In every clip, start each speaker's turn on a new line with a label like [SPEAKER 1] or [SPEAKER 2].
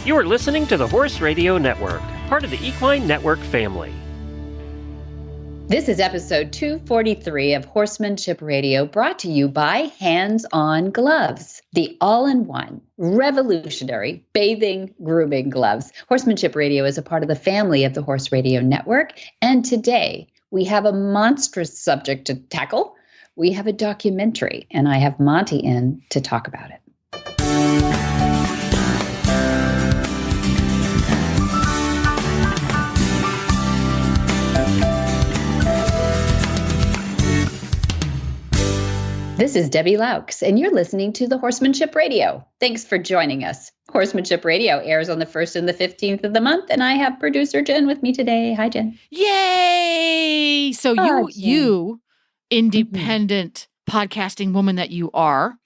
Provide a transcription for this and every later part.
[SPEAKER 1] You are listening to the Horse Radio Network, part of the Equine Network family.
[SPEAKER 2] This is episode 243 of Horsemanship Radio, brought to you by HandsOnGloves, the all-in-one, revolutionary bathing, grooming gloves. Horsemanship Radio is a part of the family of the Horse Radio Network, and today we have a monstrous subject to tackle. We have a documentary, and I have Monty in to talk about it. This is Debbie Laux, and you're listening to the Horsemanship Radio. Thanks for joining us. Horsemanship Radio airs on the 1st and the 15th of the month, and I have producer Jen with me today. Hi, Jen.
[SPEAKER 3] Yay! So you independent podcasting woman that you are,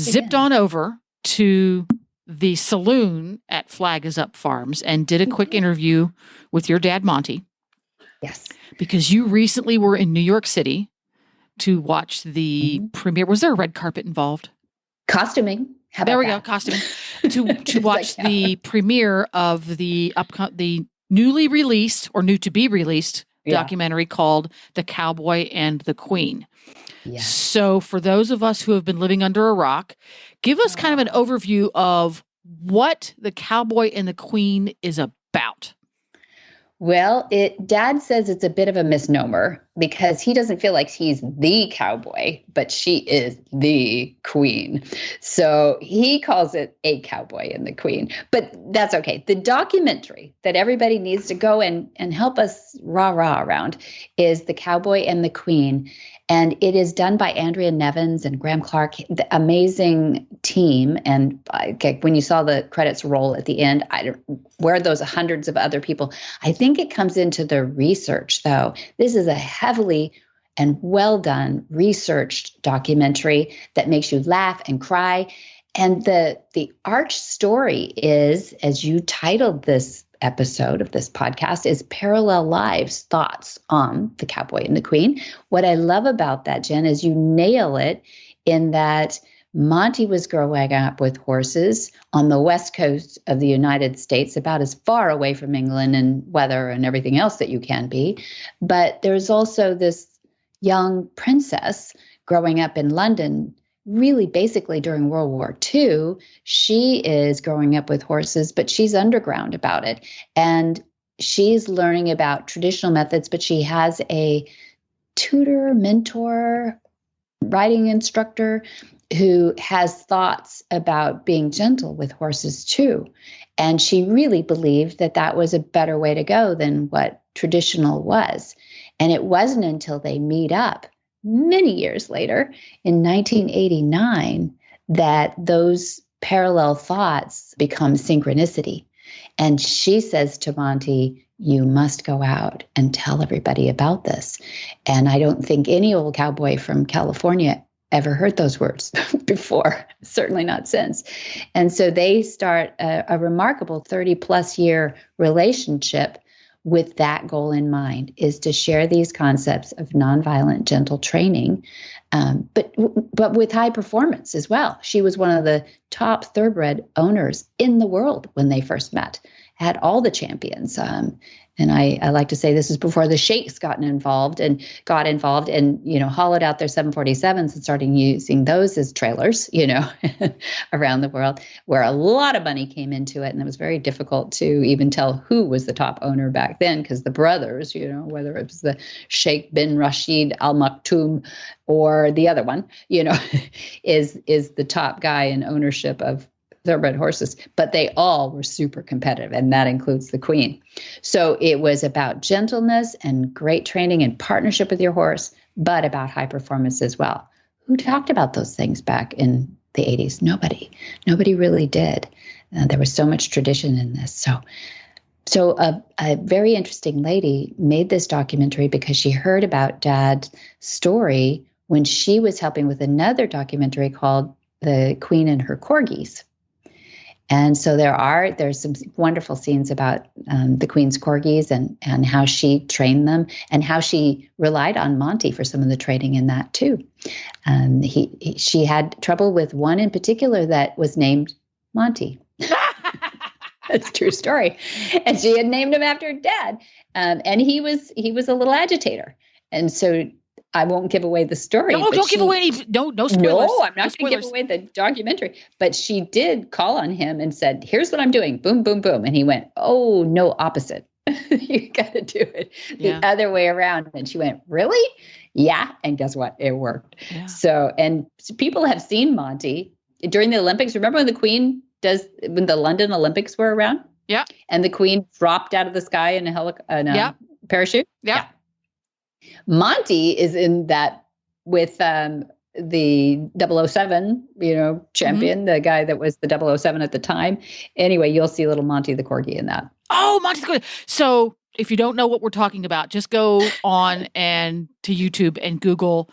[SPEAKER 3] zipped on over to the saloon at Flag Is Up Farms and did a quick interview with your dad, Monty.
[SPEAKER 2] Yes.
[SPEAKER 3] Because you recently were in New York City to watch the premiere. Was there a red carpet involved?
[SPEAKER 2] Costuming.
[SPEAKER 3] There we go, costuming. to watch the premiere of the newly released or new to be released documentary called The Cowboy and the Queen. Yeah. So for those of us who have been living under a rock, give us kind of an overview of what The Cowboy and the Queen is about.
[SPEAKER 2] Well, Dad says it's a bit of a misnomer because he doesn't feel like he's the cowboy, but she is the queen. So he calls it A Cowboy and the Queen, but that's okay. The documentary that everybody needs to go and help us rah-rah around is The Cowboy and the Queen. And it is done by Andrea Nevins and Graham Clark, the amazing team. And when you saw the credits roll at the end, where are those hundreds of other people? I think it comes into the research, though. This is a heavily and well done researched documentary that makes you laugh and cry. And the arch story is, as you titled this episode of this podcast, is Parallel Lives, Thoughts on the Cowboy and the Queen. What I love about that, Jen, is you nail it in that Monty was growing up with horses on the west coast of the United States, about as far away from England and weather and everything else that you can be. But there's also this young princess growing up in London, really basically during World War II. She is growing up with horses, but she's underground about it. And she's learning about traditional methods, but she has a tutor, mentor, riding instructor who has thoughts about being gentle with horses too. And she really believed that that was a better way to go than what traditional was. And it wasn't until they meet up many years later, in 1989, that those parallel thoughts become synchronicity. And she says to Monty, you must go out and tell everybody about this. And I don't think any old cowboy from California ever heard those words before, certainly not since. And so they start a remarkable 30-plus year relationship with that goal in mind, is to share these concepts of nonviolent, gentle training, but with high performance as well. She was one of the top thoroughbred owners in the world when they first met, had all the champions. And I like to say this is before the sheikhs got involved and hollowed out their 747s and started using those as trailers, around the world, where a lot of money came into it. And it was very difficult to even tell who was the top owner back then, because the brothers, whether it was the Sheikh bin Rashid Al Maktoum or the other one, is the top guy in ownership of thoroughbred horses, but they all were super competitive, and that includes the Queen. So it was about gentleness and great training and partnership with your horse, but about high performance as well. Who talked about those things back in the 80s? Nobody really did. There was so much tradition in this. So a very interesting lady made this documentary because she heard about Dad's story when she was helping with another documentary called The Queen and Her Corgis. And so there's some wonderful scenes about the Queen's corgis and how she trained them and how she relied on Monty for some of the training in that too. She had trouble with one in particular that was named Monty. That's a true story. And she had named him after her dad. And he was a little agitator. And so I won't give away the story.
[SPEAKER 3] No, don't give away any. No spoilers.
[SPEAKER 2] No, I'm not going to give away the documentary. But she did call on him and said, "Here's what I'm doing. Boom, boom, boom." And he went, "Oh, no, opposite. You got to do it the other way around." And she went, "Really?" Yeah. And guess what? It worked. Yeah. So, and people have seen Monty during the Olympics. Remember when when the London Olympics were around?
[SPEAKER 3] Yeah.
[SPEAKER 2] And the Queen dropped out of the sky in a parachute?
[SPEAKER 3] Yeah.
[SPEAKER 2] Monty is in that with the 007, champion, the guy that was the 007 at the time. Anyway, you'll see little Monty the Corgi in that.
[SPEAKER 3] Oh, Monty the Corgi. So if you don't know what we're talking about, just go on and to YouTube and Google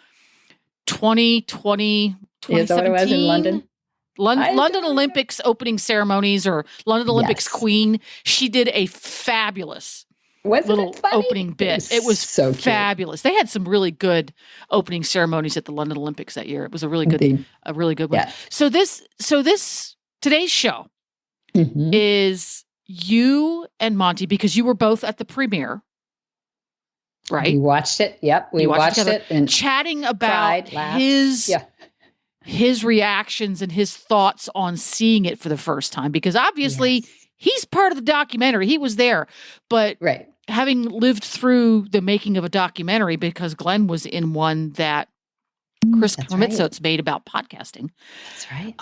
[SPEAKER 3] 2020, 2017. Is that what it was in London? London Olympics opening ceremonies or London Olympics Queen. She did a fabulous little opening bit. It was so fabulous. They had some really good opening ceremonies at the London Olympics that year. It was a really good one. Yeah. So today's show is you and Monty, because you were both at the premiere, right?
[SPEAKER 2] We watched it. Yep. We watched it and
[SPEAKER 3] chatting about his reactions and his thoughts on seeing it for the first time, because obviously he's part of the documentary. He was there, but having lived through the making of a documentary, because Glenn was in one that Chris Klimitzo's made about podcasting.
[SPEAKER 2] That's right.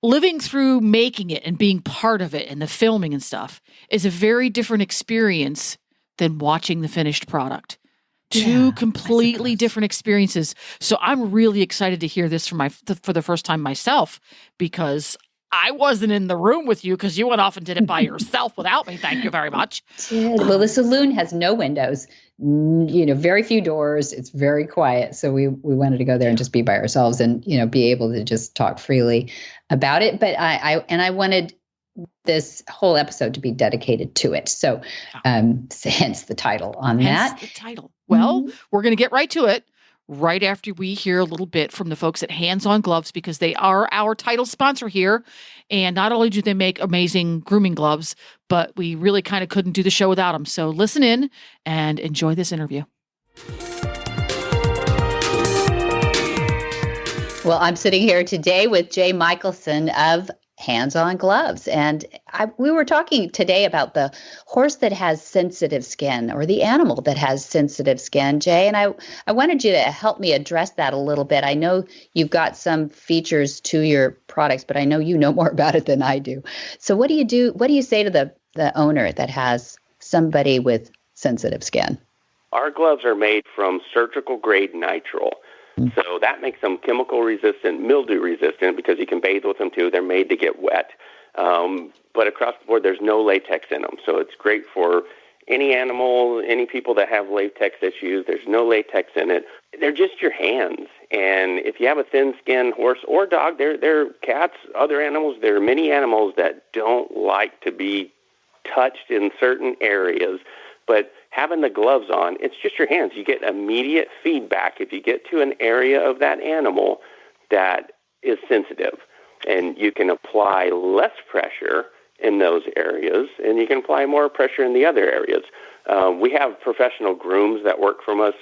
[SPEAKER 3] Living through making it and being part of it and the filming and stuff is a very different experience than watching the finished product. Two completely different experiences. So I'm really excited to hear this for the first time myself, because I wasn't in the room with you because you went off and did it by yourself without me. Thank you very much.
[SPEAKER 2] Well, the saloon has no windows, very few doors. It's very quiet. So we wanted to go there and just be by ourselves and, be able to just talk freely about it. But I wanted this whole episode to be dedicated to it. So hence the title on that.
[SPEAKER 3] The title. Well, we're going to get right to it right after we hear a little bit from the folks at HandsOnGloves, because they are our title sponsor here. And not only do they make amazing grooming gloves, but we really kind of couldn't do the show without them. So listen in and enjoy this interview.
[SPEAKER 2] Well, I'm sitting here today with Jay Michelson of HandsOnGloves. And we were talking today about the horse that has sensitive skin, or the animal that has sensitive skin, Jay. And I wanted you to help me address that a little bit. I know you've got some features to your products, but I know you know more about it than I do. So what do you do? What do you say to the owner that has somebody with sensitive skin?
[SPEAKER 4] Our gloves are made from surgical grade nitrile. So that makes them chemical resistant, mildew resistant, because you can bathe with them too. They're made to get wet. But across the board, there's no latex in them. So it's great for any animal, any people that have latex issues. There's no latex in it. They're just your hands. And if you have a thin-skinned horse or dog, they're cats, other animals. There are many animals that don't like to be touched in certain areas. But having the gloves on, it's just your hands. You get immediate feedback if you get to an area of that animal that is sensitive. And you can apply less pressure in those areas, and you can apply more pressure in the other areas. We have professional grooms that work from us.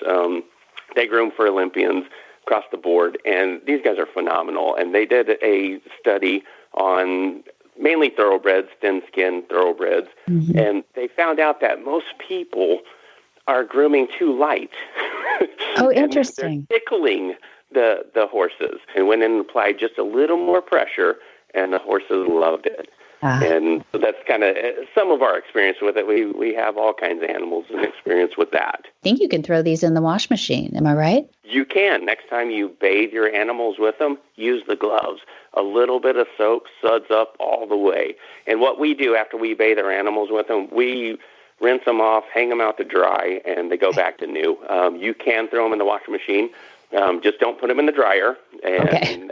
[SPEAKER 4] They groom for Olympians across the board, and these guys are phenomenal. And they did a study on mainly thoroughbreds, thin-skinned thoroughbreds, and they found out that most people are grooming too light.
[SPEAKER 2] Oh, interesting.
[SPEAKER 4] They're tickling the horses, and went in and applied just a little more pressure, and the horses loved it. And so that's kind of some of our experience with it. We have all kinds of animals and experience with that.
[SPEAKER 2] I think you can throw these in the wash machine. Am I right?
[SPEAKER 4] You can. Next time you bathe your animals with them, use the gloves. A little bit of soap suds up all the way. And what we do after we bathe our animals with them, we rinse them off, hang them out to dry, and they go back to new. You can throw them in the washing machine. Just don't put them in the dryer. And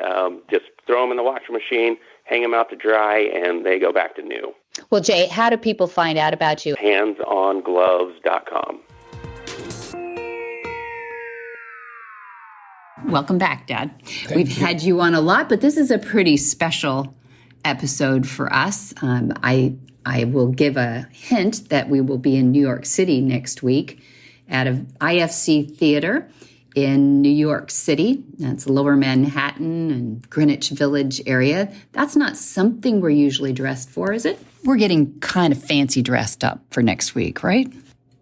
[SPEAKER 4] just throw them in the washing machine, hang them out to dry, and they go back to new.
[SPEAKER 2] Well, Jay, how do people find out about you?
[SPEAKER 4] HandsOnGloves.com.
[SPEAKER 2] Welcome back, Dad. We've had you on a lot, but this is a pretty special episode for us. I will give a hint that we will be in New York City next week at a IFC Theater in New York City. That's Lower Manhattan and Greenwich Village area. That's not something we're usually dressed for, is it? We're getting kind of fancy dressed up for next week, right?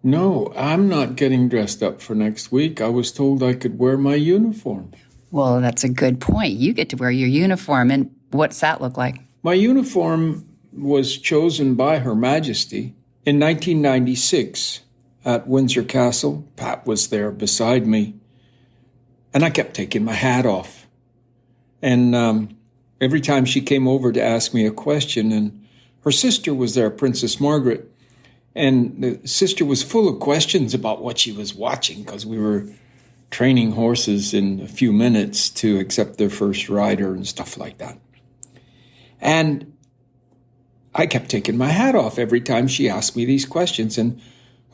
[SPEAKER 5] No, I'm not getting dressed up for next week. I was told I could wear my uniform.
[SPEAKER 2] Well, that's a good point. You get to wear your uniform. And what's that look like?
[SPEAKER 5] My uniform was chosen by Her Majesty in 1996 at Windsor Castle. Pat was there beside me. And I kept taking my hat off. And every time she came over to ask me a question, and her sister was there, Princess Margaret, and the sister was full of questions about what she was watching because we were training horses in a few minutes to accept their first rider and stuff like that. And I kept taking my hat off every time she asked me these questions. And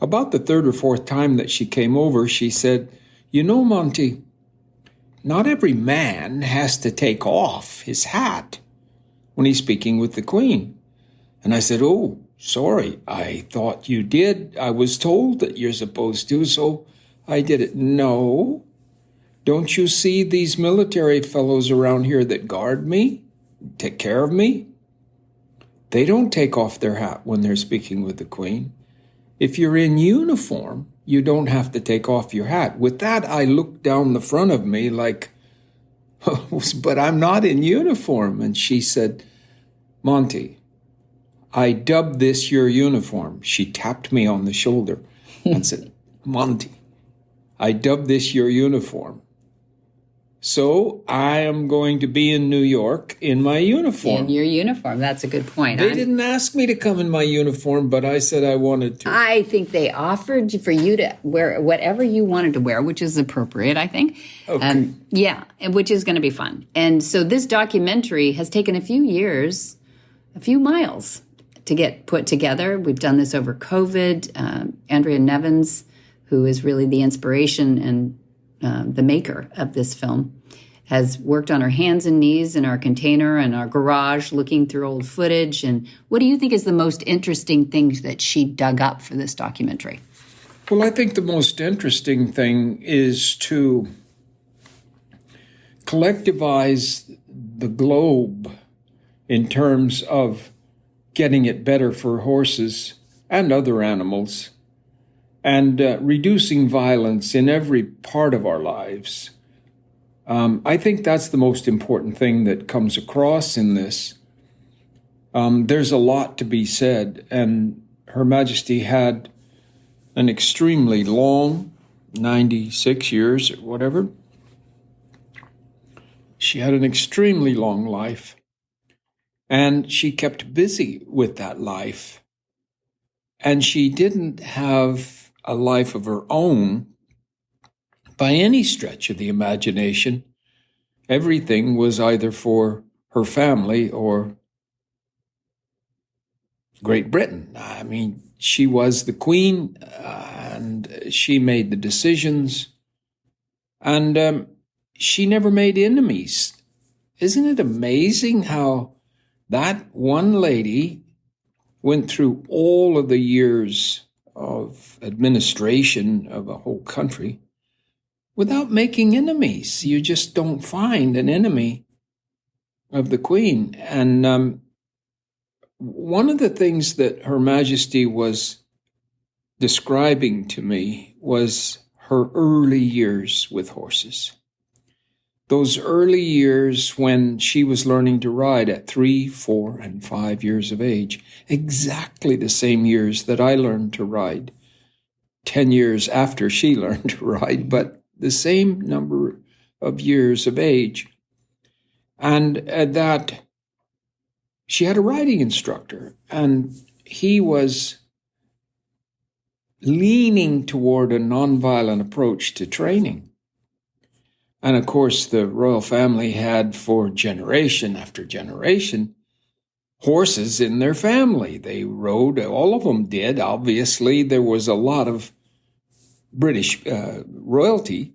[SPEAKER 5] about the third or fourth time that she came over, she said, "You know, Monty, not every man has to take off his hat when he's speaking with the Queen." And I said, "Oh, sorry, I thought you did. I was told that you're supposed to, so I did it." "No. Don't you see these military fellows around here that guard me, take care of me? They don't take off their hat when they're speaking with the Queen. If you're in uniform, you don't have to take off your hat." With that, I looked down the front of me like, "But I'm not in uniform." And she said, "Monty, I dubbed this your uniform." She tapped me on the shoulder and said, "Monty, I dubbed this your uniform. So I am going to be in New York in my uniform."
[SPEAKER 2] In your uniform. That's a good point.
[SPEAKER 5] They didn't ask me to come in my uniform, but I said I wanted to.
[SPEAKER 2] I think they offered for you to wear whatever you wanted to wear, which is appropriate, I think.
[SPEAKER 5] Okay.
[SPEAKER 2] Yeah, and which is going to be fun. And so this documentary has taken a few years, a few miles to get put together. We've done this over COVID. Andrea Nevins, who is really the inspiration and the maker of this film, has worked on her hands and knees in our container and our garage looking through old footage. And what do you think is the most interesting thing that she dug up for this documentary?
[SPEAKER 5] Well, I think the most interesting thing is to collectivize the globe in terms of getting it better for horses and other animals, and reducing violence in every part of our lives. I think that's the most important thing that comes across in this. There's a lot to be said, and Her Majesty had an extremely long, 96 years or whatever. She had an extremely long life, and she kept busy with that life. And she didn't have a life of her own by any stretch of the imagination. Everything was either for her family or Great Britain. I mean, she was the Queen, and she made the decisions, and she never made enemies. Isn't it amazing how that one lady went through all of the years of administration of a whole country without making enemies? You just don't find an enemy of the Queen. And one of the things that Her Majesty was describing to me was her early years with horses. Those early years when she was learning to ride at 3, 4, and 5 years of age, exactly the same years that I learned to ride, 10 years after she learned to ride, but the same number of years of age. And that she had a riding instructor, and he was leaning toward a nonviolent approach to training. And of course, the royal family had, for generation after generation, horses in their family. They rode, all of them did. Obviously, there was a lot of British royalty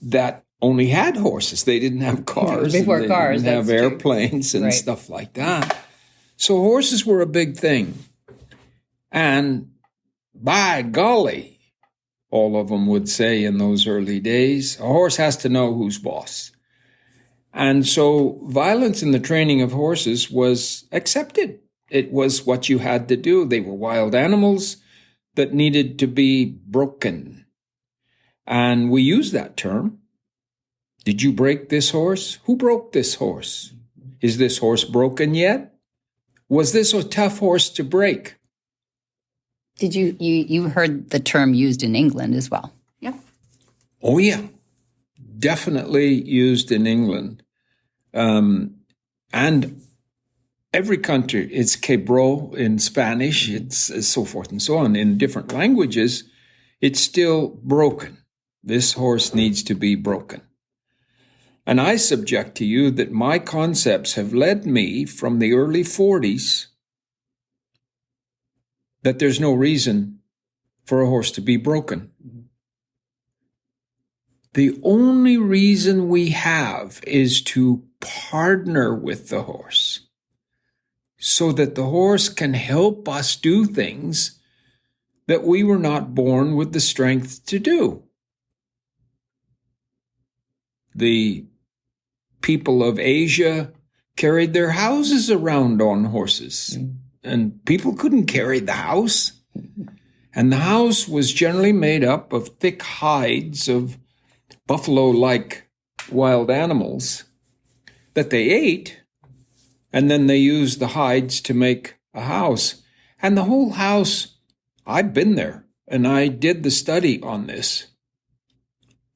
[SPEAKER 5] that only had horses. They didn't have cars.
[SPEAKER 2] Before
[SPEAKER 5] they
[SPEAKER 2] cars,
[SPEAKER 5] didn't have
[SPEAKER 2] that's true.
[SPEAKER 5] airplanes and
[SPEAKER 2] Right.
[SPEAKER 5] stuff like that. So horses were a big thing. And by golly, all of them would say in those early days, a horse has to know who's boss. And so violence in the training of horses was accepted. It was what you had to do. They were wild animals that needed to be broken. And we use that term. Did you break this horse? Who broke this horse? Is this horse broken yet? Was this a tough horse to break?
[SPEAKER 2] Did you heard the term used in England as well? Yeah.
[SPEAKER 5] Oh, yeah. Definitely used in England. And every country, it's quebró in Spanish, it's so forth and so on. In different languages, it's still broken. This horse needs to be broken. And I subject to you that my concepts have led me from the early 40s that there's no reason for a horse to be broken. The only reason we have is to partner with the horse so that the horse can help us do things that we were not born with the strength to do. The people of Asia carried their houses around on horses, and people couldn't carry the house. And the house was generally made up of thick hides of buffalo-like wild animals that they ate, and then they used the hides to make a house. And the whole house, I've been there, and I did the study on this.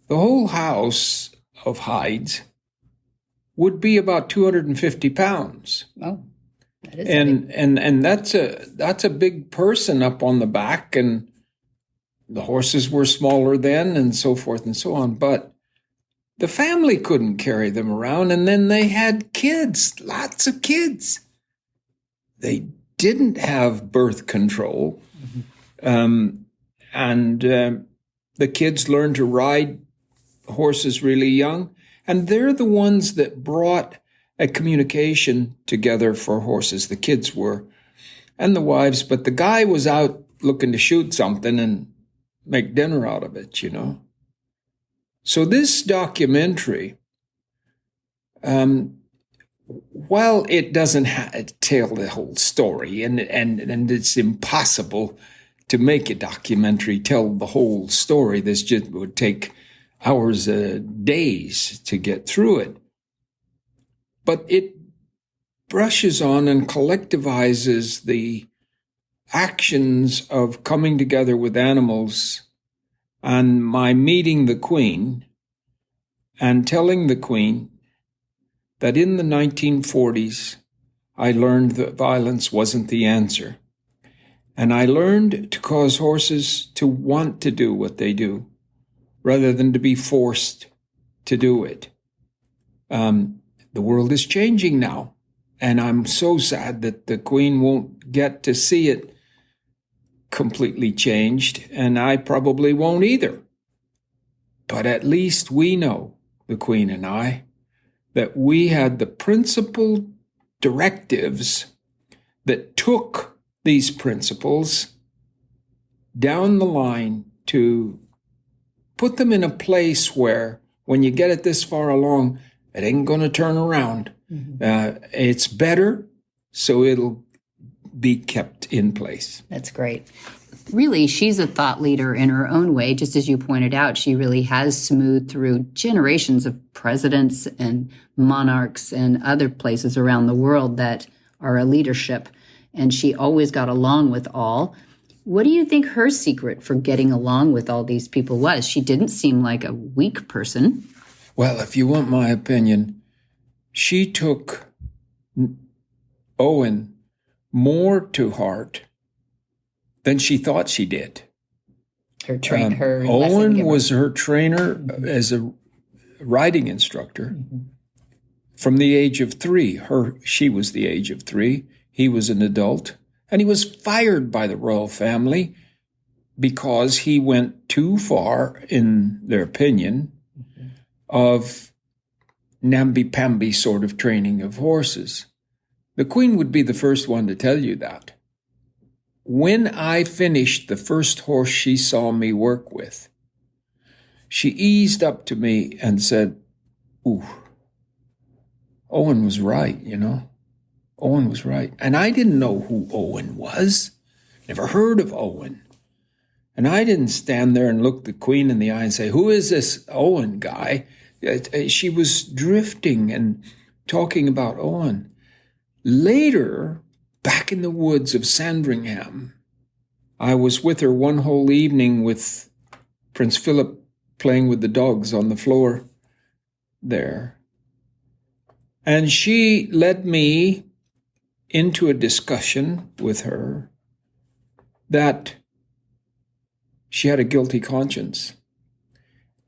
[SPEAKER 5] The whole house of hides would be about 250 pounds.
[SPEAKER 2] Oh, that is
[SPEAKER 5] And that's a big person up on the back, and the horses were smaller then, and so forth and so on. But the family couldn't carry them around, and then they had kids, lots of kids. They didn't have birth control, and the kids learned to ride horses really young, and they're the ones that brought a communication together for horses. The kids were, and the wives, but the guy was out looking to shoot something and make dinner out of it, you know. So this documentary, while it doesn't tell the whole story, and it's impossible to make a documentary tell the whole story, this just would take hours, days to get through it. But it brushes on and collectivizes the actions of coming together with animals and my meeting the Queen and telling the Queen that in the 1940s, I learned that violence wasn't the answer. And I learned to cause horses to want to do what they do rather than to be forced to do it. The world is changing now, and I'm so sad that the Queen won't get to see it completely changed, and I probably won't either. But at least we know, the Queen and I, that we had the principal directives that took these principles down the line to put them in a place where when you get it this far along, it ain't going to turn around. It's better, so it'll be kept in place.
[SPEAKER 2] That's great. Really, she's a thought leader in her own way. Just as you pointed out, she really has smoothed through generations of presidents and monarchs and other places around the world that are a leadership. And she always got along with all. What do you think her secret for getting along with all these people was? She didn't seem like a weak person.
[SPEAKER 5] Well, if you want my opinion, she took Owen more to heart than she thought she did.
[SPEAKER 2] Her
[SPEAKER 5] Owen was her trainer as a riding instructor from the age of 3. She was the age of 3. He was an adult, and he was fired by the royal family because he went too far, in their opinion, of namby-pamby sort of training of horses. The Queen would be the first one to tell you that. When I finished the first horse she saw me work with, she eased up to me and said, "Ooh, Owen was right, you know. Owen was right." And I didn't know who Owen was. Never heard of Owen. And I didn't stand there and look the Queen in the eye and say, "Who is this Owen guy?" She was drifting and talking about Owen. Later, back in the woods of Sandringham, I was with her one whole evening with Prince Philip playing with the dogs on the floor there. And she led me into a discussion with her that she had a guilty conscience,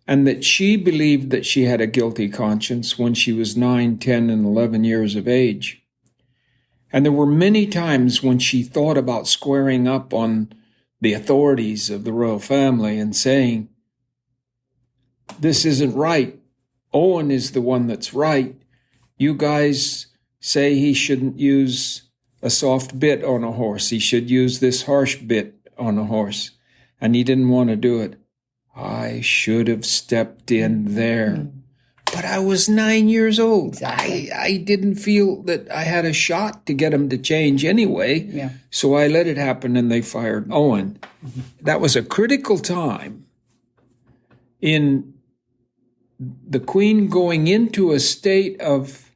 [SPEAKER 5] and that she believed that she had a guilty conscience when she was 9, 10, and 11 years of age. And there were many times when she thought about squaring up on the authorities of the royal family and saying, "This isn't right. Owen is the one that's right. You guys say he shouldn't use a soft bit on a horse. He should use this harsh bit on a horse." And he didn't want to do it. I should have stepped in there. But I was 9 years old.
[SPEAKER 2] Exactly.
[SPEAKER 5] I didn't feel that I had a shot to get him to change anyway.
[SPEAKER 2] Yeah.
[SPEAKER 5] So I let it happen and they fired Owen. That was a critical time in the Queen going into a state of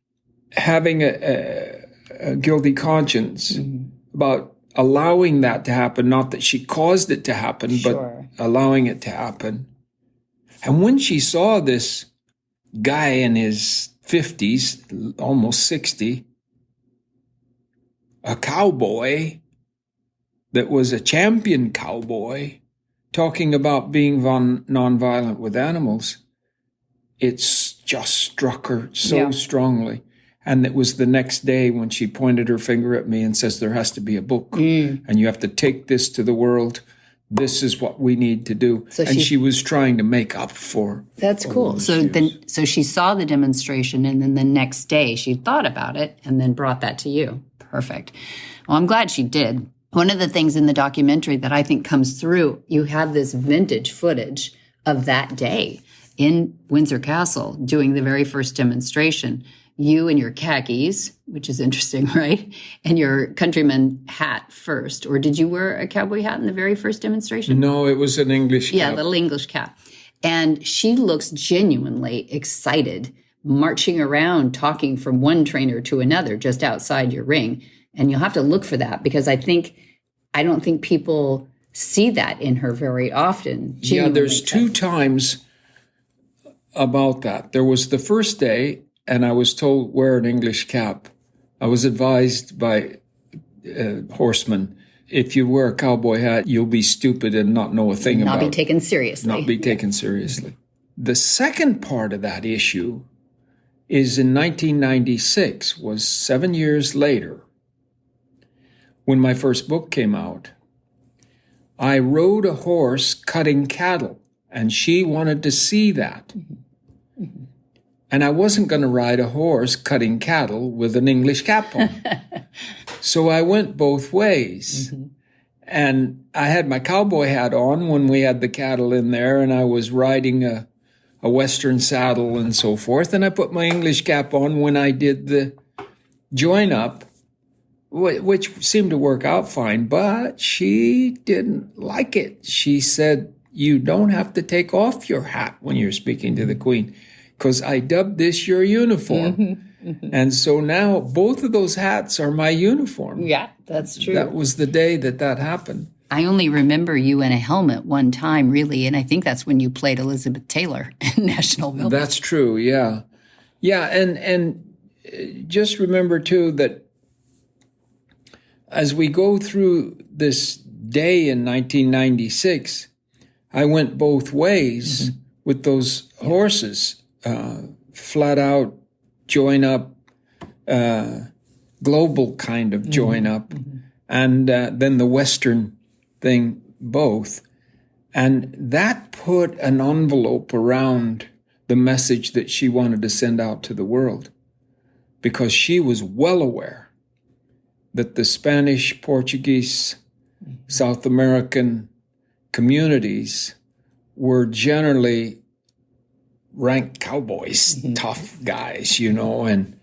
[SPEAKER 5] having a guilty conscience about allowing that to happen, not that she caused it to happen,
[SPEAKER 2] Sure.
[SPEAKER 5] but allowing it to happen. And when she saw this guy in his 50s, almost 60, a cowboy that was a champion cowboy, talking about being nonviolent with animals, it's just struck her so strongly. And it was the next day when she pointed her finger at me and says, "There has to be a book, and you have to take this to the world. This is what we need to do."
[SPEAKER 2] So
[SPEAKER 5] and she was trying to make up for.
[SPEAKER 2] That's cool. So she saw the demonstration, and then the next day she thought about it and then brought that to you. Perfect. Well, I'm glad she did. One of the things in the documentary that I think comes through, you have this vintage footage of that day in Windsor Castle doing the very first demonstration. You in your khakis, which is interesting, right? And your countryman hat first. Or did you wear a cowboy hat in the very first demonstration?
[SPEAKER 5] No, it was an English cap.
[SPEAKER 2] Yeah, little English cap. And she looks genuinely excited, marching around, talking from one trainer to another just outside your ring. And you'll have to look for that, because I don't think people see that in her very often.
[SPEAKER 5] Yeah, there's two times about that. There was the first day, and I was told, wear an English cap. I was advised by horseman, if you wear a cowboy hat, you'll be stupid and not know a thing about it.
[SPEAKER 2] Not be taken seriously.
[SPEAKER 5] Not be taken seriously. The second part of that issue is in 1996, was 7 years later, when my first book came out. I rode a horse cutting cattle, and she wanted to see that. And I wasn't going to ride a horse cutting cattle with an English cap on. So I went both ways. And I had my cowboy hat on when we had the cattle in there, and I was riding a Western saddle and so forth. And I put my English cap on when I did the join up, which seemed to work out fine. But she didn't like it. She said, "You don't have to take off your hat when you're speaking to the Queen, because I dubbed this your uniform." And so now both of those hats are my uniform.
[SPEAKER 2] Yeah, that's true.
[SPEAKER 5] That was the day that happened.
[SPEAKER 2] I only remember you in a helmet one time, really, and I think that's when you played Elizabeth Taylor in National Velvet.
[SPEAKER 5] That's true, yeah. Yeah, and just remember, too, that as we go through this day in 1996, I went both ways with those horses, flat out, join up, global kind of join up, and then the Western thing, both. And that put an envelope around the message that she wanted to send out to the world, because she was well aware that the Spanish, Portuguese, South American communities were generally rank cowboys, tough guys, and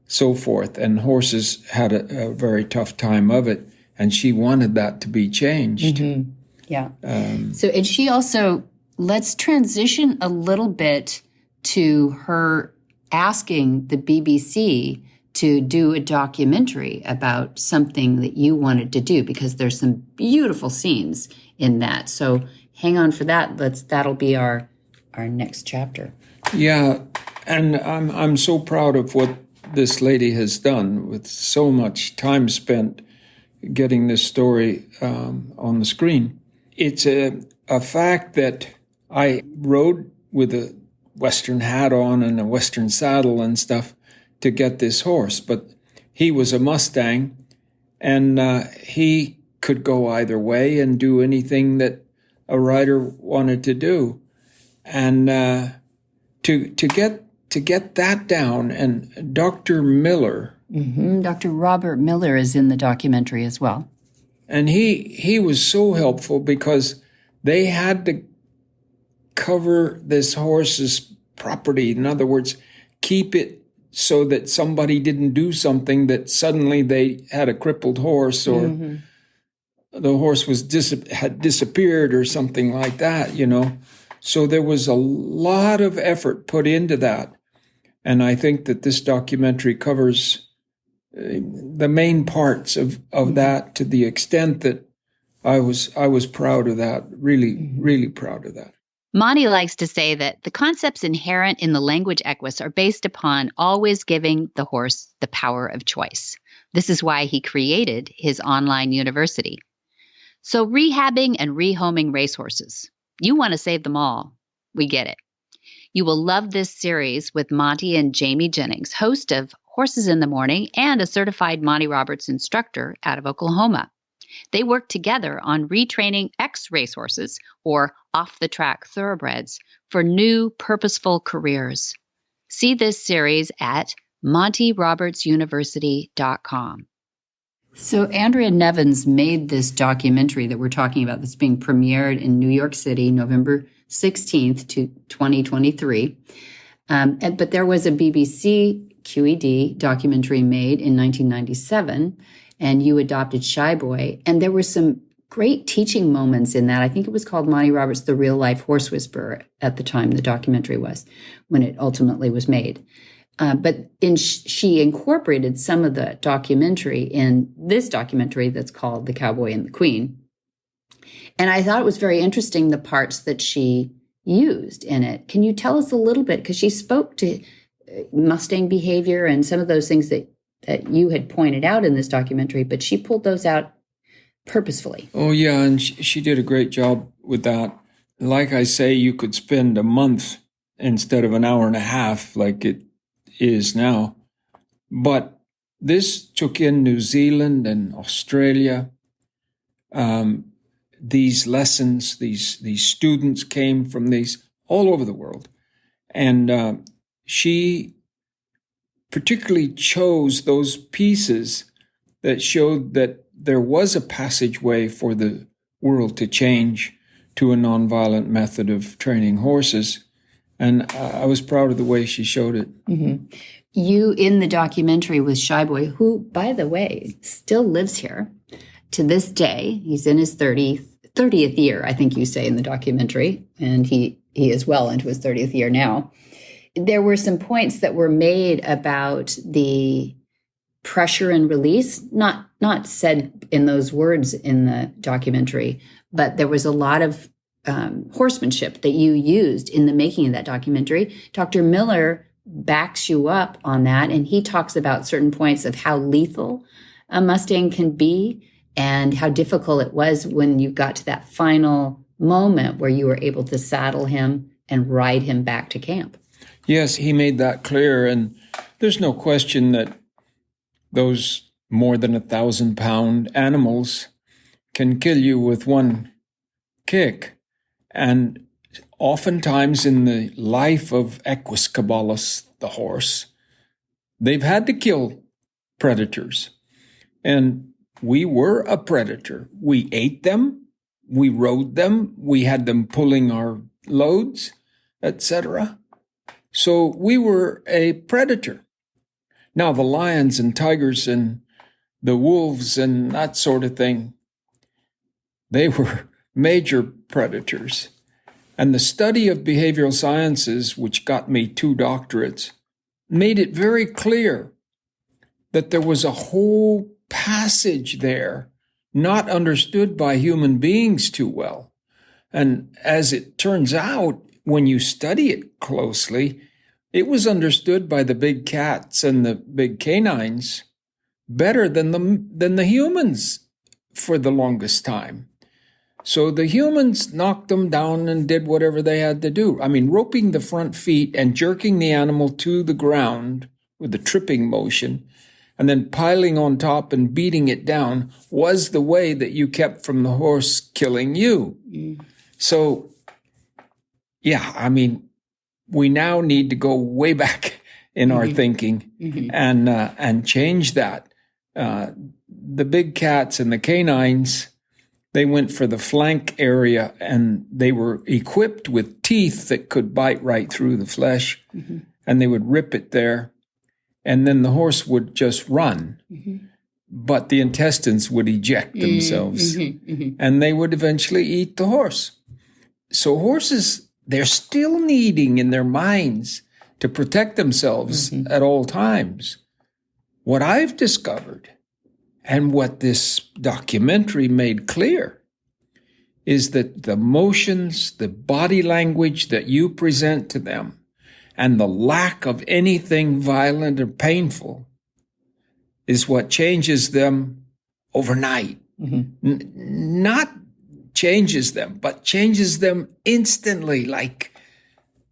[SPEAKER 5] so forth. And horses had a very tough time of it. And she wanted that to be changed.
[SPEAKER 2] Yeah. And she also, let's transition a little bit to her asking the BBC to do a documentary about something that you wanted to do, because there's some beautiful scenes in that. So hang on for that. That'll be our next chapter.
[SPEAKER 5] Yeah, and I'm so proud of what this lady has done, with so much time spent getting this story on the screen. It's a fact that I rode with a Western hat on and a Western saddle and stuff to get this horse, but he was a Mustang, and he could go either way and do anything that a rider wanted to do. And to get that down, and Dr. Miller,
[SPEAKER 2] Dr. Robert Miller is in the documentary as well.
[SPEAKER 5] And he was so helpful, because they had to cover this horse's property. In other words, keep it so that somebody didn't do something that suddenly they had a crippled horse, or the horse had disappeared or something like that, So there was a lot of effort put into that. And I think that this documentary covers the main parts of that, to the extent that I was proud of that, really, really proud of that.
[SPEAKER 2] Monty likes to say that the concepts inherent in the language equus are based upon always giving the horse the power of choice. This is why he created his online university. So rehabbing and rehoming racehorses. You want to save them all. We get it. You will love this series with Monty and Jamie Jennings, host of Horses in the Morning and a certified Monty Roberts instructor out of Oklahoma. They work together on retraining ex-racehorses, or off-the-track thoroughbreds, for new, purposeful careers. See this series at montyrobertsuniversity.com. So Andrea Nevins made this documentary that we're talking about, that's being premiered in New York City, November 16th to 2023. But there was a BBC QED documentary made in 1997, and you adopted Shy Boy. And there were some great teaching moments in that. I think it was called Monty Roberts, The Real Life Horse Whisperer at the time the documentary was, when it ultimately was made. But she incorporated some of the documentary in this documentary that's called The Cowboy and the Queen. And I thought it was very interesting, the parts that she used in it. Can you tell us a little bit? Because she spoke to Mustang behavior and some of those things that you had pointed out in this documentary, but she pulled those out purposefully.
[SPEAKER 5] Oh, yeah, and she did a great job with that. Like I say, you could spend a month instead of an hour and a half like it is now. But this took in New Zealand and Australia. These lessons, these students came from these all over the world. And she particularly chose those pieces that showed that there was a passageway for the world to change to a nonviolent method of training horses. And I was proud of the way she showed it.
[SPEAKER 2] Mm-hmm. You, in the documentary with Shy Boy, who, by the way, still lives here to this day. He's in his 30th year, I think you say in the documentary, and he is well into his 30th year now. There were some points that were made about the pressure and release, not said in those words in the documentary, but there was a lot of horsemanship that you used in the making of that documentary. Dr. Miller backs you up on that, and he talks about certain points of how lethal a Mustang can be and how difficult it was when you got to that final moment where you were able to saddle him and ride him back to camp.
[SPEAKER 5] Yes, he made that clear, and there's no question that those more than 1,000-pound animals can kill you with one kick. And oftentimes in the life of Equus caballus, the horse, they've had to kill predators. And we were a predator. We ate them, we rode them, we had them pulling our loads, etc. So we were a predator. Now the lions and tigers and the wolves and that sort of thing, they were major predators. And the study of behavioral sciences, which got me 2 doctorates, made it very clear that there was a whole passage there not understood by human beings too well. And as it turns out, when you study it closely, it was understood by the big cats and the big canines better than the humans for the longest time. So the humans knocked them down and did whatever they had to do. I mean, roping the front feet and jerking the animal to the ground with a tripping motion, and then piling on top and beating it down was the way that you kept from the horse killing you. So, yeah, I mean, we now need to go way back in our thinking and change that. The big cats and the canines, they went for the flank area, and they were equipped with teeth that could bite right through the flesh, and they would rip it there. And then the horse would just run, but the intestines would eject themselves, and they would eventually eat the horse. So horses, they're still needing in their minds to protect themselves at all times. What I've discovered, and what this documentary made clear, is that the motions, the body language that you present to them, and the lack of anything violent or painful is what changes them overnight. Not changes them, but changes them instantly. Like,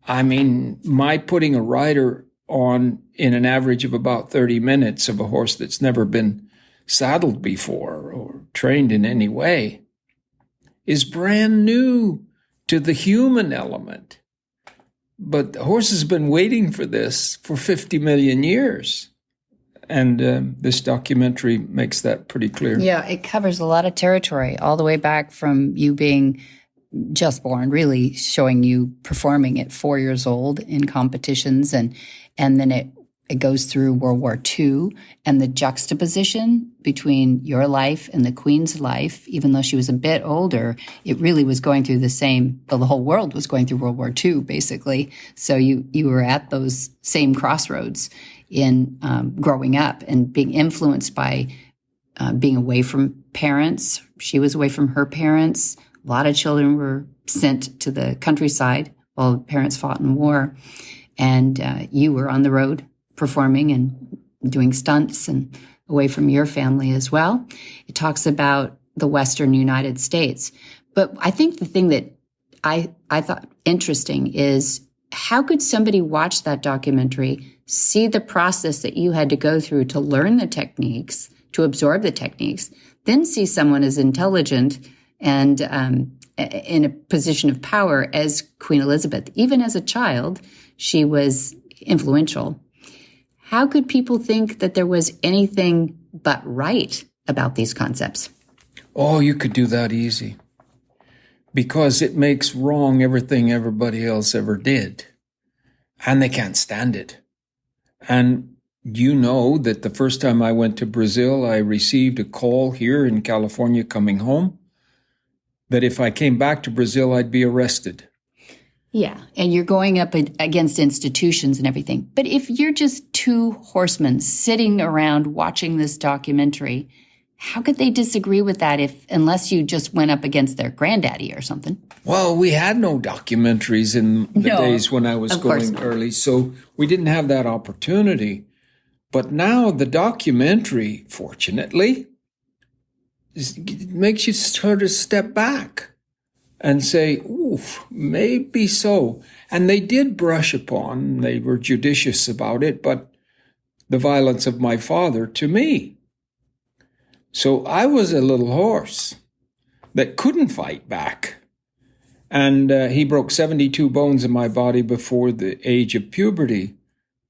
[SPEAKER 5] I mean, my putting a rider on in an average of about 30 minutes of a horse that's never been saddled before or trained in any way is brand new to the human element. But the horse has been waiting for this for 50 million years. And this documentary makes that pretty clear.
[SPEAKER 2] Yeah, it covers a lot of territory, all the way back from you being just born, really showing you performing at 4 years old in competitions. And then it goes through World War II and the juxtaposition between your life and the Queen's life. Even though she was a bit older, it really was going through the same, well, the whole world was going through World War II, basically. So you were at those same crossroads in growing up and being influenced by being away from parents. She was away from her parents. A lot of children were sent to the countryside while parents fought in war. And you were on the road performing and doing stunts and away from your family as well. It talks about the Western United States. But I think the thing that I thought interesting is, how could somebody watch that documentary, see the process that you had to go through to learn the techniques, to absorb the techniques, then see someone as intelligent and in a position of power as Queen Elizabeth? Even as a child, she was influential. How could people think that there was anything but right about these concepts?
[SPEAKER 5] Oh, you could do that easy. Because it makes wrong everything everybody else ever did. And they can't stand it. And you know that the first time I went to Brazil, I received a call here in California coming home that if I came back to Brazil, I'd be arrested.
[SPEAKER 2] Yeah, and you're going up against institutions and everything. But if you're just 2 horsemen sitting around watching this documentary, how could they disagree with that unless you just went up against their granddaddy or something?
[SPEAKER 5] Well, we had no documentaries in the days when I was going early, so we didn't have that opportunity. But now the documentary, fortunately, makes you sort of step back and say, oof, maybe so. And they did brush upon, they were judicious about it, but the violence of my father to me. So I was a little horse that couldn't fight back. And he broke 72 bones in my body before the age of puberty,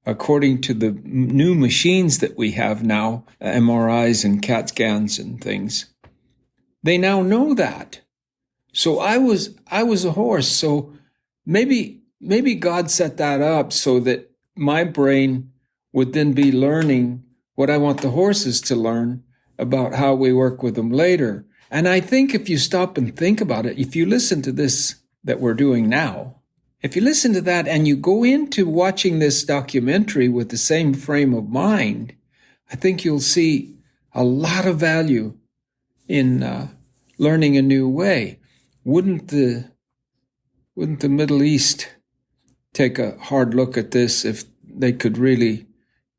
[SPEAKER 5] according to the new machines that we have now, MRIs and CAT scans and things. They now know that. So I was a horse. So maybe God set that up so that my brain would then be learning what I want the horses to learn about how we work with them later. And I think if you stop and think about it, if you listen to this that we're doing now, if you listen to that and you go into watching this documentary with the same frame of mind, I think you'll see a lot of value in learning a new way. Wouldn't the Middle East take a hard look at this if they could really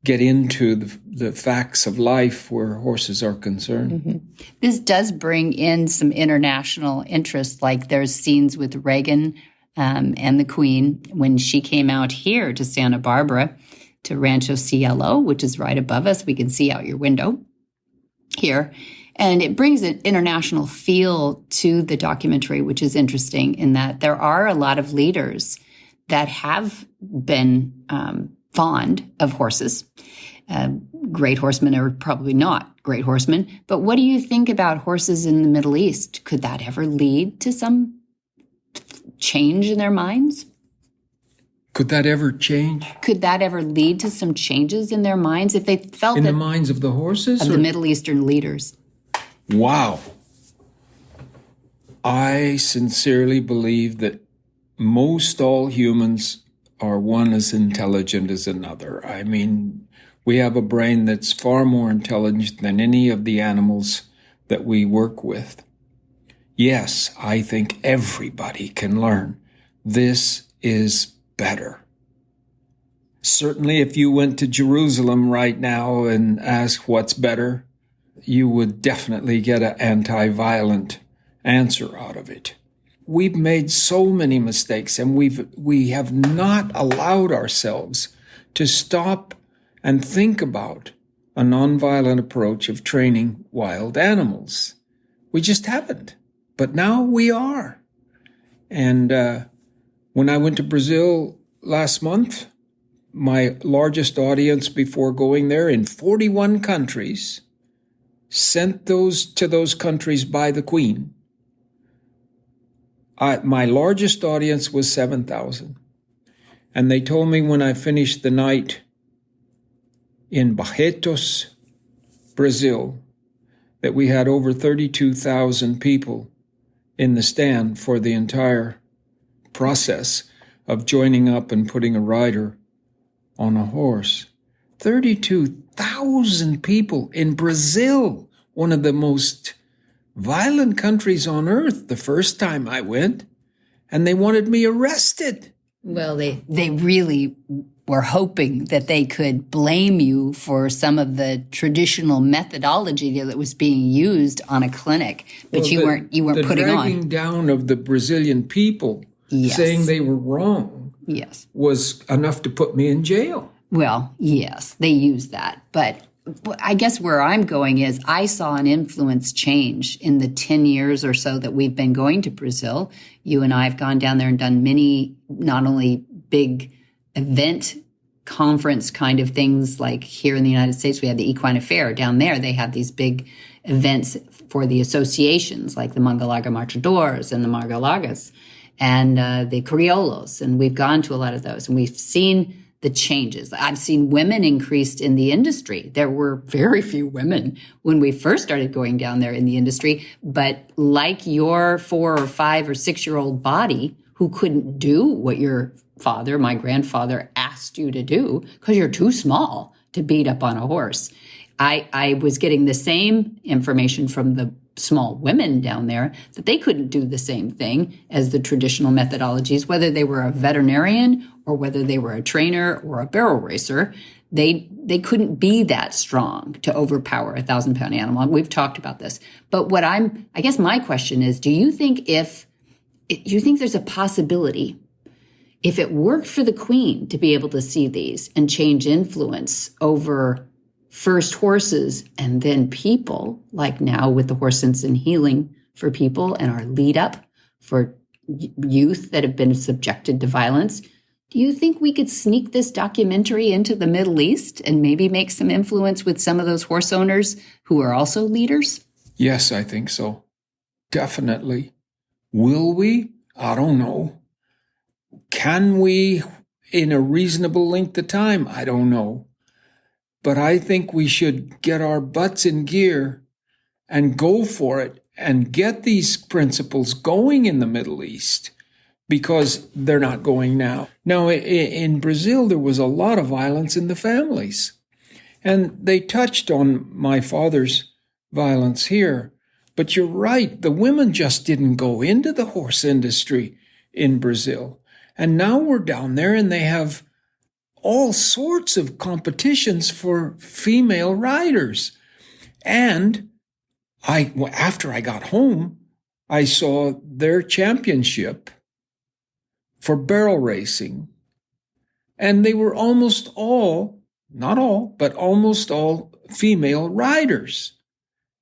[SPEAKER 5] get into the facts of life where horses are concerned?
[SPEAKER 2] Mm-hmm. This does bring in some international interest, like there's scenes with Reagan and the Queen when she came out here to Santa Barbara to Rancho Cielo, which is right above us. We can see out your window here. And it brings an international feel to the documentary, which is interesting in that there are a lot of leaders that have been fond of horses. Great horsemen are probably not great horsemen. But what do you think about horses in the Middle East? Could that ever lead to some change in their minds?
[SPEAKER 5] Could that ever change?
[SPEAKER 2] Could that ever lead to some changes in their minds if they felt
[SPEAKER 5] in
[SPEAKER 2] that,
[SPEAKER 5] the minds of the horses?
[SPEAKER 2] of the Middle Eastern leaders?
[SPEAKER 5] Wow. I sincerely believe that most all humans are one as intelligent as another. I mean, we have a brain that's far more intelligent than any of the animals that we work with. Yes, I think everybody can learn. This is better. Certainly, if you went to Jerusalem right now and asked what's better, you would definitely get an anti-violent answer out of it. We've made so many mistakes, and we have not allowed ourselves to stop and think about a nonviolent approach of training wild animals. We just haven't. But now we are. And when I went to Brazil last month, my largest audience before going there in 41 countries, sent those to those countries by the Queen. My largest audience was 7,000. And they told me when I finished the night in Barretos, Brazil, that we had over 32,000 people in the stand for the entire process of joining up and putting a rider on a horse. 32,000 people in Brazil, one of the most violent countries on earth, the first time I went, and they wanted me arrested.
[SPEAKER 2] Well, they really were hoping that they could blame you for some of the traditional methodology that was being used on a clinic, but you weren't putting on.
[SPEAKER 5] The dragging down of the Brazilian people,
[SPEAKER 2] yes,
[SPEAKER 5] saying they were wrong,
[SPEAKER 2] yes,
[SPEAKER 5] was enough to put me in jail.
[SPEAKER 2] Well, yes, they used that. But I guess where I'm going is I saw an influence change in the 10 years or so that we've been going to Brazil. You and I have gone down there and done many, not only big event conference kind of things like here in the United States, we had the Equine Affair. Down there, they have these big events for the associations like the Mangalaga Marchadores and the Margalagas and the Criollos. And we've gone to a lot of those and we've seen the changes. I've seen women increased in the industry. There were very few women when we first started going down there in the industry, but like your 4 or 5 or 6-year-old body who couldn't do what your father, my grandfather, asked you to do because you're too small to beat up on a horse. I was getting the same information from the small women down there that they couldn't do the same thing as the traditional methodologies, whether they were a veterinarian or whether they were a trainer or a barrel racer. They couldn't be that strong to overpower a 1,000-pound animal. We've talked about this. But I guess my question is, do you think there's a possibility if it worked for the Queen to be able to see these and change influence over first horses and then people, like now with the Horse Sense and Healing for people and our lead up for youth that have been subjected to violence. Do you think we could sneak this documentary into the Middle East and maybe make some influence with some of those horse owners who are also leaders?
[SPEAKER 5] Yes, I think so. Definitely. Will we? I don't know. Can we in a reasonable length of time? I don't know. But I think we should get our butts in gear and go for it and get these principles going in the Middle East, because they're not going now. Now, in Brazil, there was a lot of violence in the families. And they touched on my father's violence here. But you're right, the women just didn't go into the horse industry in Brazil. And now we're down there and they have all sorts of competitions for female riders. And after I got home, I saw their championship for barrel racing. And they were almost all, not all, but almost all female riders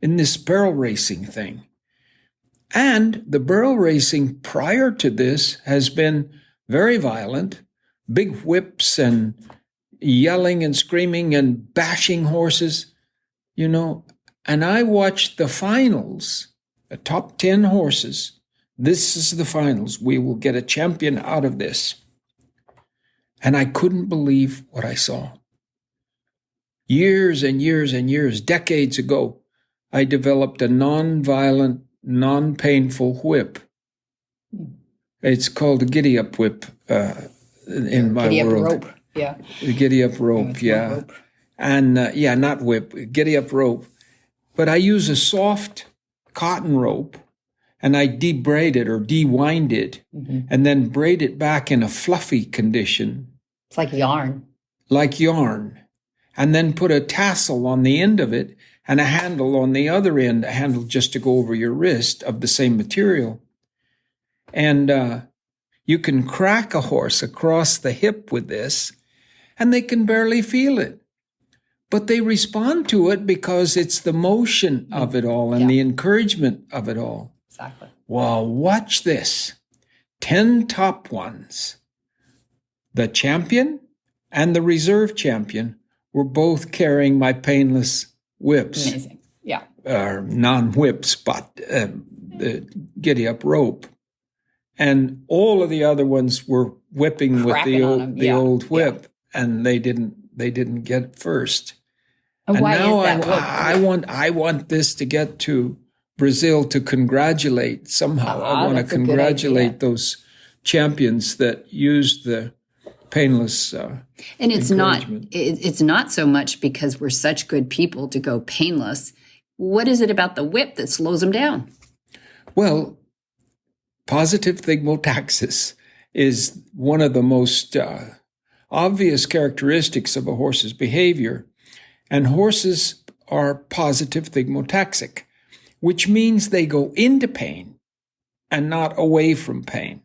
[SPEAKER 5] in this barrel racing thing. And the barrel racing prior to this has been very violent, big whips and yelling and screaming and bashing horses, And I watched the finals, the top 10 horses. This is the finals. We will get a champion out of this. And I couldn't believe what I saw. Years and years and years, decades ago, I developed a non-violent, non-painful whip. It's called a giddy-up whip in my world.
[SPEAKER 2] Giddy-up rope, yeah.
[SPEAKER 5] The giddy-up rope, yeah.
[SPEAKER 2] Rope.
[SPEAKER 5] And, not whip, giddy-up rope. But I use a soft cotton rope, and I debraid it or de-wind it, and then braid it back in a fluffy condition.
[SPEAKER 2] It's like yarn.
[SPEAKER 5] Like yarn. And then put a tassel on the end of it and a handle on the other end, a handle just to go over your wrist of the same material. And you can crack a horse across the hip with this, and they can barely feel it. But they respond to it because it's the motion of it all and the encouragement of it all.
[SPEAKER 2] Exactly.
[SPEAKER 5] Well, watch this. 10 top ones. The champion and the reserve champion were both carrying my painless whips.
[SPEAKER 2] Amazing. Yeah.
[SPEAKER 5] Non-whips, but the giddy-up rope. And all of the other ones were whipping with the old whip, and they didn't get first.
[SPEAKER 2] And why
[SPEAKER 5] now
[SPEAKER 2] is that?
[SPEAKER 5] I want this to get to Brazil to congratulate somehow. I want to congratulate those champions that used the painless
[SPEAKER 2] and it's not so much because we're such good people to go painless. What is it about the whip that slows them down?
[SPEAKER 5] Well, positive thigmotaxis is one of the most obvious characteristics of a horse's behavior. And horses are positive thigmotaxic, which means they go into pain and not away from pain.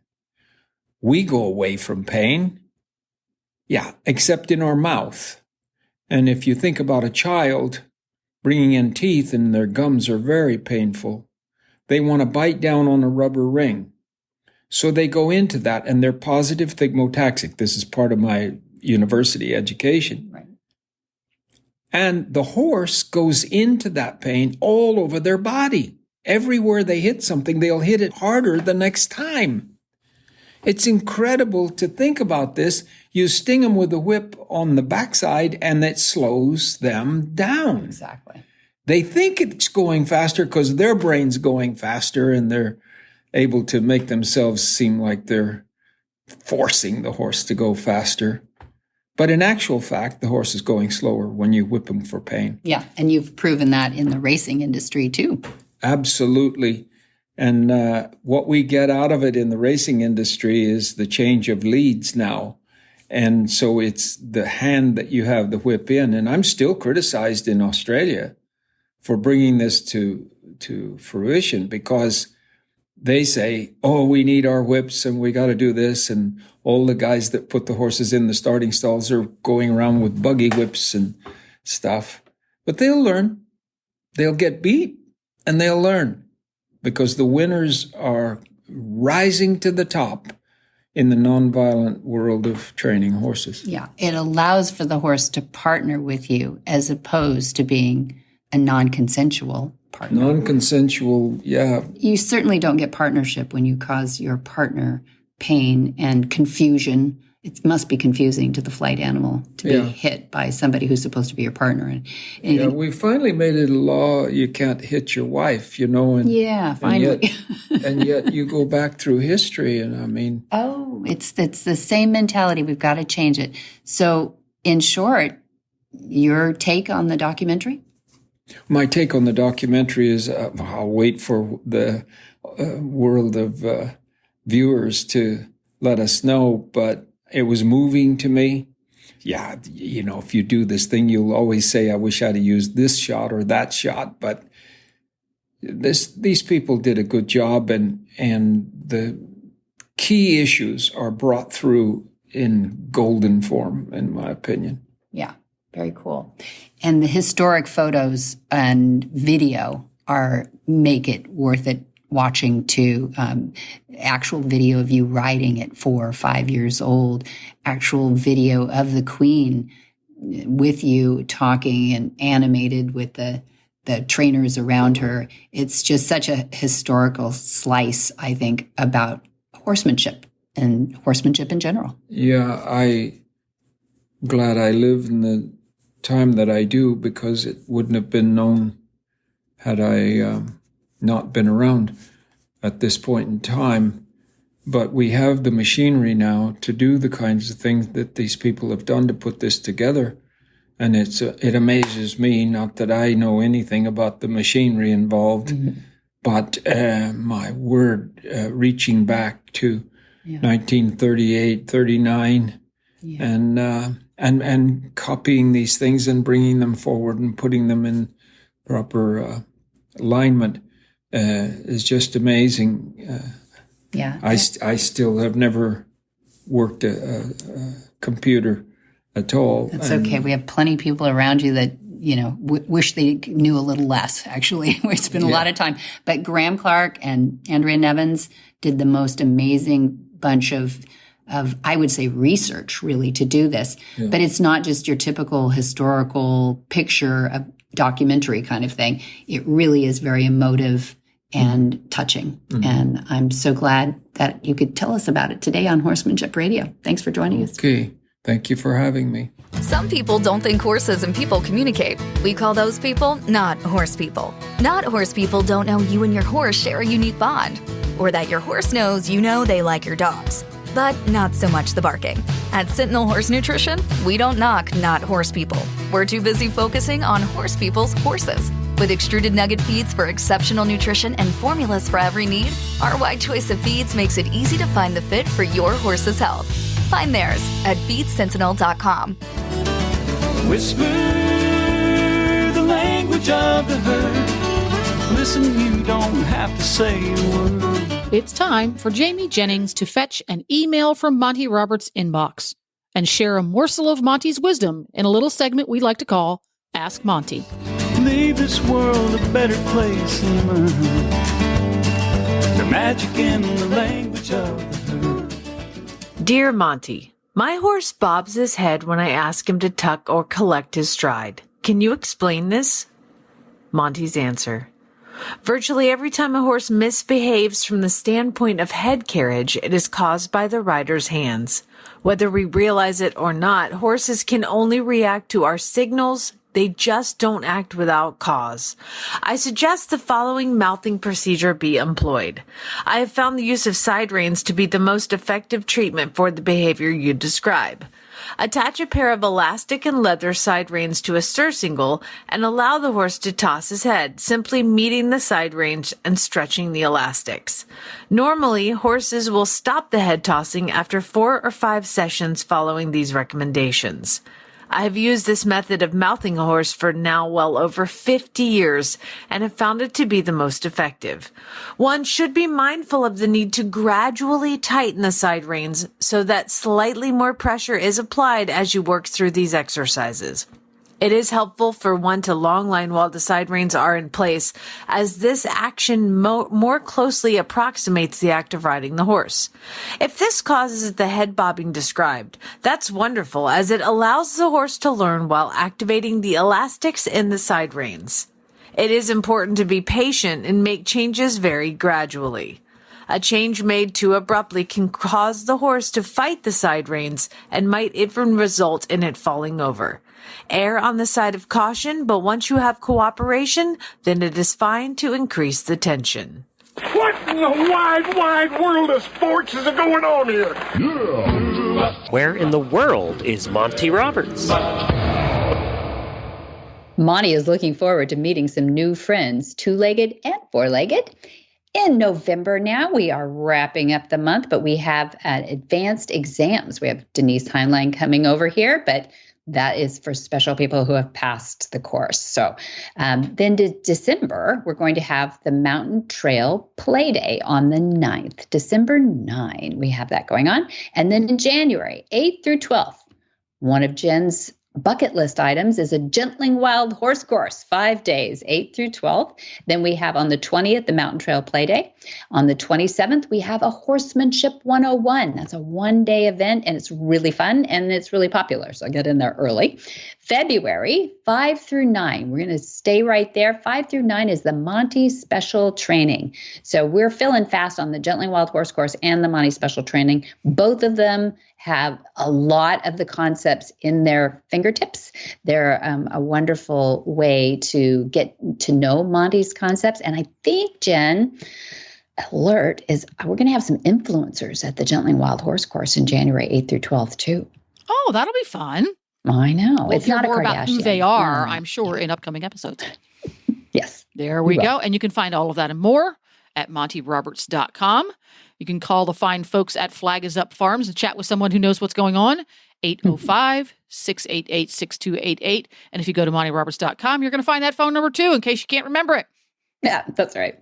[SPEAKER 5] We go away from pain, except in our mouth. And if you think about a child bringing in teeth and their gums are very painful, they want to bite down on a rubber ring. So they go into that, and they're positive thigmotaxic. This is part of my university education.
[SPEAKER 2] Right.
[SPEAKER 5] And the horse goes into that pain all over their body. Everywhere they hit something, they'll hit it harder the next time. It's incredible to think about this. You sting them with a whip on the backside, and that slows them down.
[SPEAKER 2] Exactly.
[SPEAKER 5] They think it's going faster because their brain's going faster, and they're able to make themselves seem like they're forcing the horse to go faster. But in actual fact, the horse is going slower when you whip him for pain.
[SPEAKER 2] Yeah, and you've proven that in the racing industry too.
[SPEAKER 5] Absolutely. And what we get out of it in the racing industry is the change of leads now. And so it's the hand that you have the whip in. And I'm still criticized in Australia for bringing this to fruition, because they say, we need our whips and we got to do this. And all the guys that put the horses in the starting stalls are going around with buggy whips and stuff. But they'll learn. They'll get beat and they'll learn, because the winners are rising to the top in the nonviolent world of training horses.
[SPEAKER 2] Yeah, it allows for the horse to partner with you as opposed to being a non-consensual partner.
[SPEAKER 5] Non-consensual, yeah.
[SPEAKER 2] You certainly don't get partnership when you cause your partner pain and confusion. It must be confusing to the flight animal to be hit by somebody who's supposed to be your partner. And
[SPEAKER 5] we finally made it a law you can't hit your wife, And,
[SPEAKER 2] finally.
[SPEAKER 5] and yet you go back through history, and I mean...
[SPEAKER 2] Oh, it's the same mentality. We've got to change it. So, in short, your take on the documentary?
[SPEAKER 5] My take on the documentary is I'll wait for the world of viewers to let us know, but it was moving to me. Yeah, if you do this thing, you'll always say, I wish I'd have used this shot or that shot, but these people did a good job, and the key issues are brought through in golden form, in my opinion.
[SPEAKER 2] Yeah, very cool. And the historic photos and video make it worth it watching too. Actual video of you riding at 4 or 5 years old, actual video of the Queen with you talking and animated with the trainers around her. It's just such a historical slice, I think, about horsemanship and horsemanship in general.
[SPEAKER 5] Yeah, I'm glad I live in the time that I do, because it wouldn't have been known had I not been around at this point in time. But we have the machinery now to do the kinds of things that these people have done to put this together. And it amazes me, not that I know anything about the machinery involved, but my word, reaching back to 1938, 39, and copying these things and bringing them forward and putting them in proper alignment is just amazing. I still have never worked a computer at all.
[SPEAKER 2] That's okay. We have plenty of people around you that wish they knew a little less. Actually, we spent a lot of time. But Graham Clark and Andrea Nevins did the most amazing bunch of I would say research, really, to do this. Yeah. But it's not just your typical historical picture of documentary kind of thing. It really is very emotive and touching. And I'm so glad that you could tell us about it today on Horsemanship Radio. Thanks for joining us.
[SPEAKER 5] Okay. Thank you for having me.
[SPEAKER 6] Some people don't think horses and people communicate. We call those people not horse people. Not horse people don't know you and your horse share a unique bond, or that your horse knows they like your dogs. But not so much the barking. At Sentinel Horse Nutrition, we don't knock not horse people. We're too busy focusing on horse people's horses. With extruded nugget feeds for exceptional nutrition and formulas for every need, our wide choice of feeds makes it easy to find the fit for your horse's health. Find theirs at feedsentinel.com.
[SPEAKER 7] Whisper the language of the herd. Listen, you don't have to say a word.
[SPEAKER 3] It's time for Jamie Jennings to fetch an email from Monty Roberts' inbox and share a morsel of Monty's wisdom in a little segment we like to call Ask Monty.
[SPEAKER 7] Leave this world a better place than mine. The magic in the language of the herd.
[SPEAKER 8] Dear Monty, my horse bobs his head when I ask him to tuck or collect his stride. Can you explain this? Monty's answer. Virtually every time a horse misbehaves from the standpoint of head carriage, it is caused by the rider's hands. Whether we realize it or not, horses can only react to our signals. They just don't act without cause. I suggest the following mouthing procedure be employed. I have found the use of side reins to be the most effective treatment for the behavior you describe. Attach a pair of elastic and leather side reins to a surcingle and allow the horse to toss his head, simply meeting the side reins and stretching the elastics. Normally, horses will stop the head tossing after 4 or 5 sessions following these recommendations. I have used this method of mouthing a horse for now well over 50 years and have found it to be the most effective. One should be mindful of the need to gradually tighten the side reins so that slightly more pressure is applied as you work through these exercises. It is helpful for one to long line while the side reins are in place, as this action more closely approximates the act of riding the horse. If this causes the head bobbing described, that's wonderful, as it allows the horse to learn while activating the elastics in the side reins. It is important to be patient and make changes very gradually. A change made too abruptly can cause the horse to fight the side reins and might even result in it falling over. Err on the side of caution, but once you have cooperation, then it is fine to increase the tension.
[SPEAKER 9] What in the wide world of sports is going on here?
[SPEAKER 1] Where in the world is Monty Roberts?
[SPEAKER 2] Monty is looking forward to meeting some new friends, two-legged and four-legged. In November now, we are wrapping up the month, but we have advanced exams. We have Denise Heinlein coming over here, but that is for special people who have passed the course. So then December, we're going to have the Mountain Trail Play Day on the 9th. December 9, we have that going on. And then in January, 8th through 12th, one of Jen's bucket list items is a Gentling Wild Horse Course, 5 days, 8th through 12th. Then we have on the 20th, the Mountain Trail Play Day. On the 27th, we have a Horsemanship 101. That's a one-day event, and it's really fun, and it's really popular, so get in there early. February, 5 through 9. We're going to stay right there. 5 through 9 is the Monty Special Training. So we're filling fast on the Gentling Wild Horse Course and the Monty Special Training. Both of them have a lot of the concepts in their fingertips. They're a wonderful way to get to know Monty's concepts. And I think, Jen, alert is we're going to have some influencers at the Gentling Wild Horse Course in January 8th through 12th, too.
[SPEAKER 3] Oh, that'll be fun.
[SPEAKER 2] I know.
[SPEAKER 3] We'll
[SPEAKER 2] it's
[SPEAKER 3] hear
[SPEAKER 2] not
[SPEAKER 3] more
[SPEAKER 2] a Kardashian.
[SPEAKER 3] about who they are, I'm sure, in upcoming episodes.
[SPEAKER 2] Yes.
[SPEAKER 3] There we go. And you can find all of that and more at montyroberts.com. You can call the fine folks at Flag Is Up Farms and chat with someone who knows what's going on, 805-688-6288. And if you go to montyroberts.com, you're going to find that phone number too, in case you can't remember it.
[SPEAKER 2] Yeah, that's right.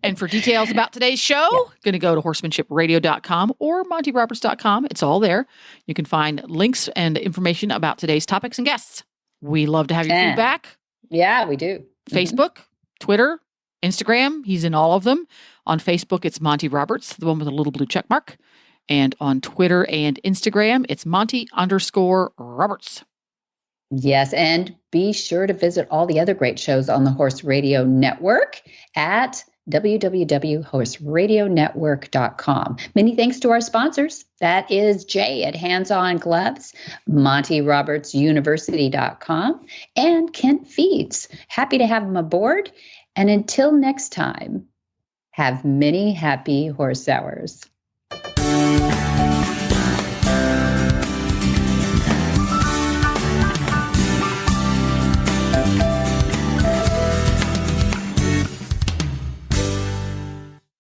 [SPEAKER 3] And for details about today's show, going to go to horsemanshipradio.com or montyroberts.com. It's all there. You can find links and information about today's topics and guests. We love to have your feedback.
[SPEAKER 2] Yeah, we do.
[SPEAKER 3] Facebook, Twitter, Instagram. He's in all of them. On Facebook, it's Monty Roberts, the one with a little blue check mark. And on Twitter and Instagram, it's Monty_Roberts.
[SPEAKER 2] Yes, and be sure to visit all the other great shows on the Horse Radio Network at www.horseradionetwork.com. Many thanks to our sponsors. That is Jay at HandsOnGloves, MontyRobertsUniversity.com, and Kent Feeds. Happy to have them aboard. And until next time, have many happy horse hours.